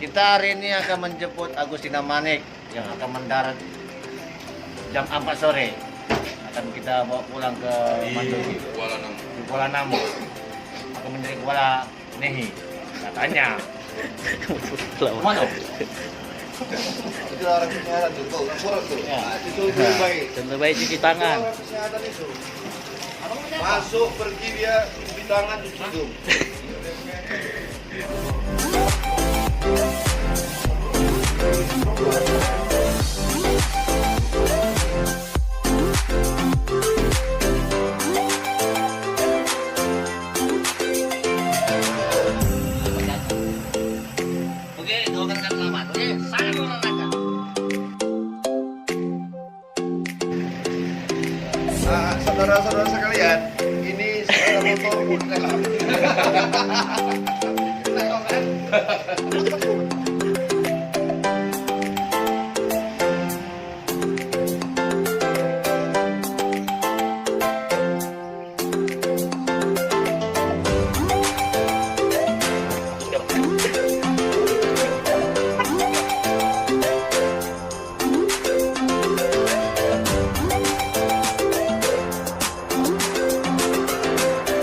Kita hari ini akan menjemput Agustina Manik yang akan mendarat jam 4 sore. Akan kita bawa pulang ke Mandiri, di Kuala Namu. Akan menjadi Kuala Nehi. Katanya. Mana? Itu orang kesehatan tuh, kau kurang tuh. Ya. Itu lebih baik. Lebih baik cuci tangan. Orang kesehatan itu. Masuk pergi dia cuci tangan cuci hidung. Oke, doakan kami selamat. Oke, saya mau nangka. Saudara-saudara sekalian, ini sepeda motor pun